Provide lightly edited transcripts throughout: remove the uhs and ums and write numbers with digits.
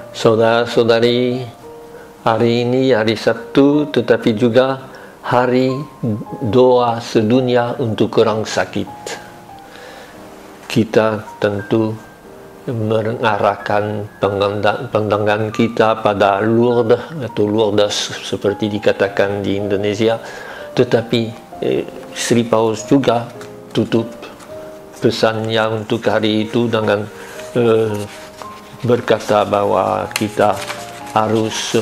Saudara-saudari, hari ini hari Sabtu, tetapi juga hari doa sedunia untuk orang sakit. Kita tentu mengarahkan pandangan kita pada Lourdes atau Lourdes seperti dikatakan di Indonesia, tetapi Sri Paus juga tutup pesannya untuk hari itu dengan berkata bahwa kita harus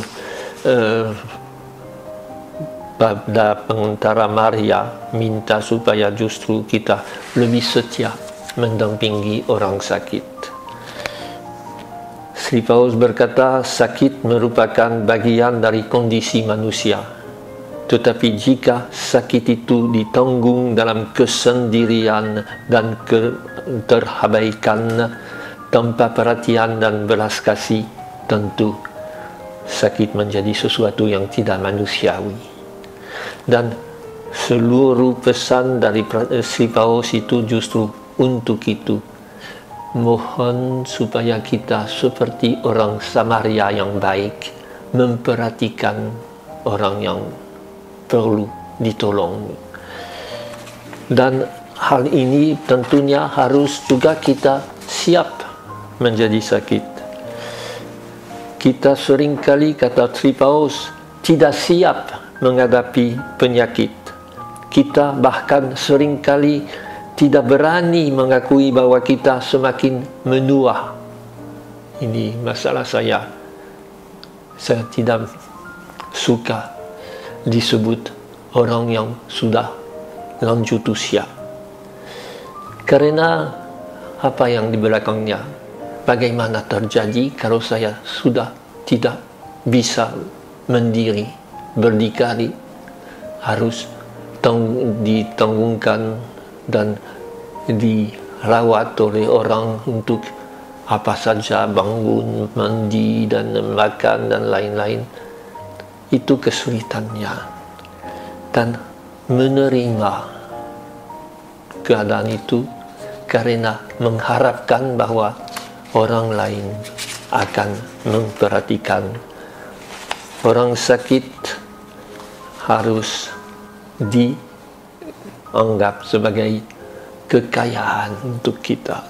pada pengantara Maria minta supaya justru kita lebih setia mendampingi orang sakit. Sri Paus berkata, sakit merupakan bagian dari kondisi manusia. Tetapi jika sakit itu ditanggung dalam kesendirian dan keterabaikan tanpa perhatian dan belas kasih, tentu sakit menjadi sesuatu yang tidak manusiawi. Dan seluruh pesan dari Sri Paus itu justru untuk itu. Mohon supaya kita seperti orang Samaria yang baik, memperhatikan orang yang perlu ditolong. Dan hal ini tentunya harus juga kita siap menjadi sakit. Kita seringkali, kata Sri Paus, tidak siap menghadapi penyakit. Kita bahkan seringkali tidak berani mengakui bahwa kita semakin menua. Ini masalah saya. Saya tidak suka disebut orang yang sudah lanjut usia. Karena apa yang di belakangnya? Bagaimana terjadi kalau saya sudah tidak bisa mendiri, berdikari, harus ditanggungkan dan dirawat oleh orang untuk apa saja, bangun, mandi, dan makan, dan lain-lain. Itu kesulitannya. Dan menerima keadaan itu karena mengharapkan bahwa orang lain akan memperhatikan. Orang sakit harus dianggap sebagai kekayaan untuk kita.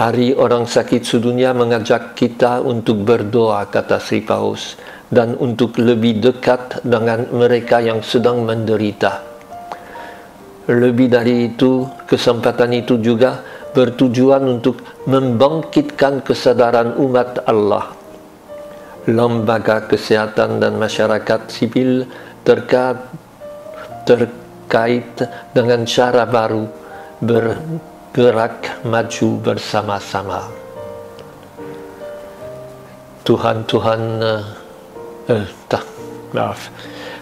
Hari orang sakit sedunia mengajak kita untuk berdoa, kata Sri Paus, dan untuk lebih dekat dengan mereka yang sedang menderita. Lebih dari itu, kesempatan itu juga bertujuan untuk membangkitkan kesadaran umat Allah. Lembaga kesehatan dan masyarakat sipil terkait dengan cara baru bergerak maju bersama-sama.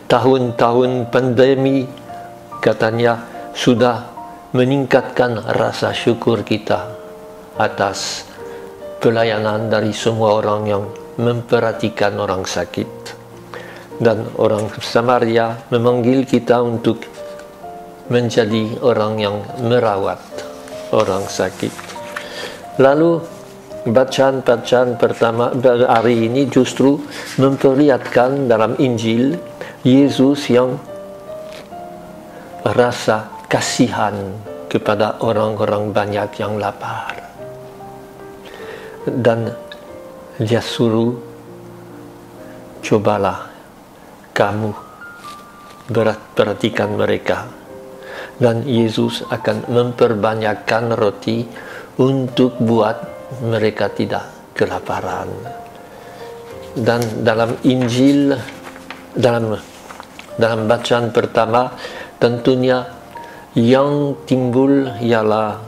Tahun-tahun pandemi katanya sudah meningkatkan rasa syukur kita atas pelayanan dari semua orang yang memperhatikan orang sakit. Dan orang Samaria memanggil kita untuk menjadi orang yang merawat orang sakit. Lalu bacaan-bacaan pertama hari ini justru memperlihatkan dalam Injil Yesus yang rasa kasihan kepada orang-orang banyak yang lapar. Dan dia suruh, cobalah kamu perhatikan mereka. Dan Yesus akan memperbanyakkan roti untuk buat mereka tidak kelaparan. Dan dalam Injil, dalam bacaan pertama, tentunya yang timbul ialah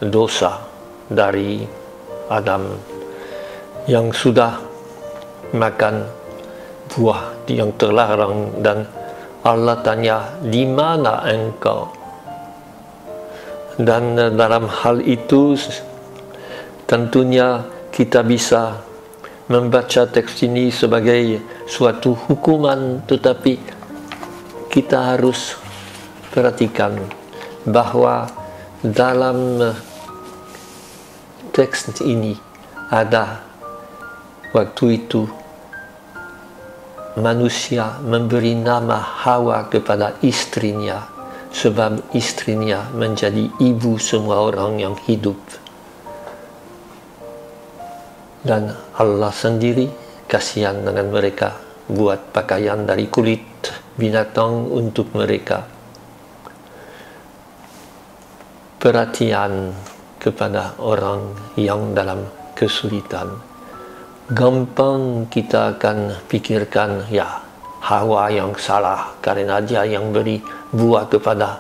dosa dari Adam yang sudah makan buah yang terlarang, dan Allah tanya, di mana engkau? Dan dalam hal itu tentunya kita bisa membaca teks ini sebagai suatu hukuman, tetapi kita harus perhatikan bahwa dalam teks ini ada waktu itu manusia memberi nama Hawa kepada istrinya, sebab istrinya menjadi ibu semua orang yang hidup. Dan Allah sendiri kasihan dengan mereka, buat pakaian dari kulit binatang untuk mereka. Perhatian kepada orang yang dalam kesulitan. Gampang kita akan pikirkan, ya, Hawa yang salah karena dia yang beri buah kepada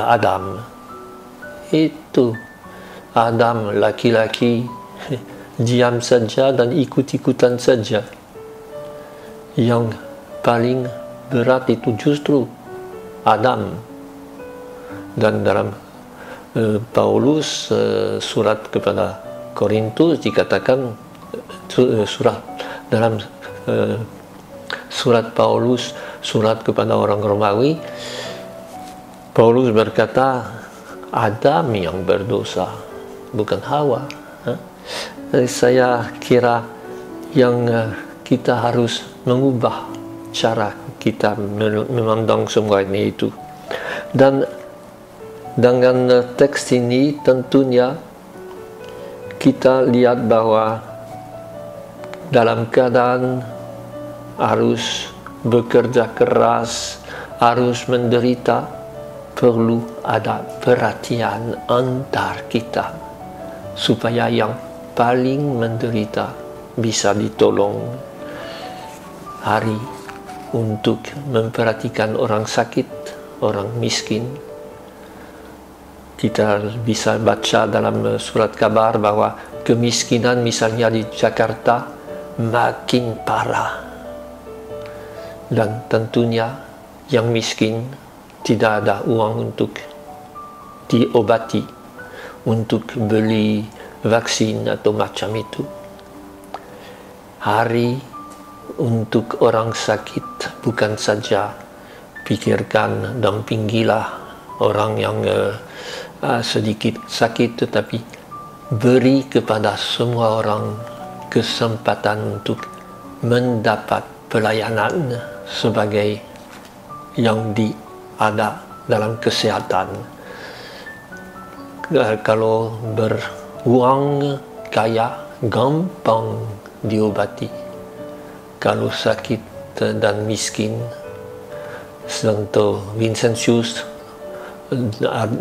Adam. Itu Adam laki-laki diam saja dan ikut-ikutan saja. Yang paling berat itu justru Adam. Dan dalam Paulus surat kepada Korintus dikatakan, dalam surat Paulus, surat kepada orang Romawi, Paulus berkata Adam yang berdosa, bukan Hawa. Saya kira yang kita harus mengubah cara kita memandang semua ini itu. Dan dengan teks ini tentunya kita lihat bahwa dalam keadaan harus bekerja keras, harus menderita, perlu ada perhatian antar kita supaya yang paling menderita bisa ditolong. Hari untuk memperhatikan orang sakit, orang miskin. Kita bisa baca dalam surat kabar bahwa kemiskinan misalnya di Jakarta makin parah. Dan tentunya yang miskin tidak ada uang untuk diobati, untuk beli vaksin atau macam itu. Hari untuk orang sakit bukan saja pikirkan dampingilah orang yang sedikit sakit, tetapi beri kepada semua orang kesempatan untuk mendapat pelayanan sebagai yang ada dalam kesehatan. Kalau beruang kaya gampang diobati, kalau sakit dan miskin, Santo Vincentius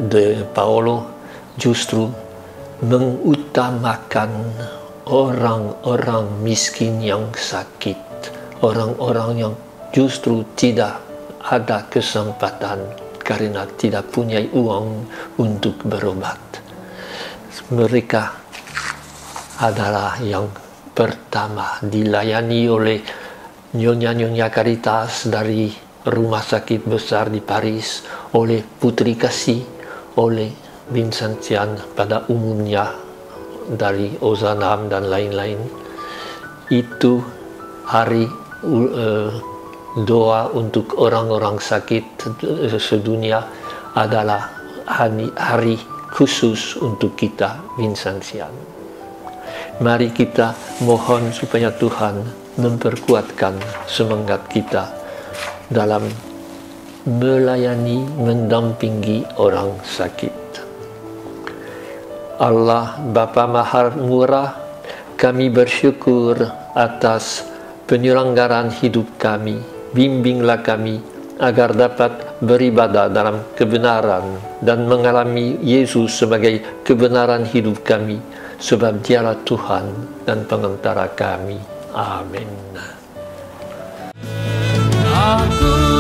de Paolo justru mengutamakan orang-orang miskin yang sakit, orang-orang yang justru tidak ada kesempatan karena tidak punya uang untuk berobat. Mereka adalah yang pertama dilayani oleh Nyonya Caritas dari rumah sakit besar di Paris, oleh Putri Kasih, oleh Vincentian pada umumnya dari Ozanam dan lain-lain. Itu hari doa untuk orang-orang sakit sedunia adalah hari khusus untuk kita Vincentian. Mari kita mohon supaya Tuhan memperkuatkan semangat kita dalam melayani, mendampingi orang sakit. Allah Bapa Maha Murah, kami bersyukur atas penyelenggaraan hidup kami. Bimbinglah kami agar dapat beribadah dalam kebenaran dan mengalami Yesus sebagai kebenaran hidup kami, sebab Dialah Tuhan dan pengantara kami. Amin. Aku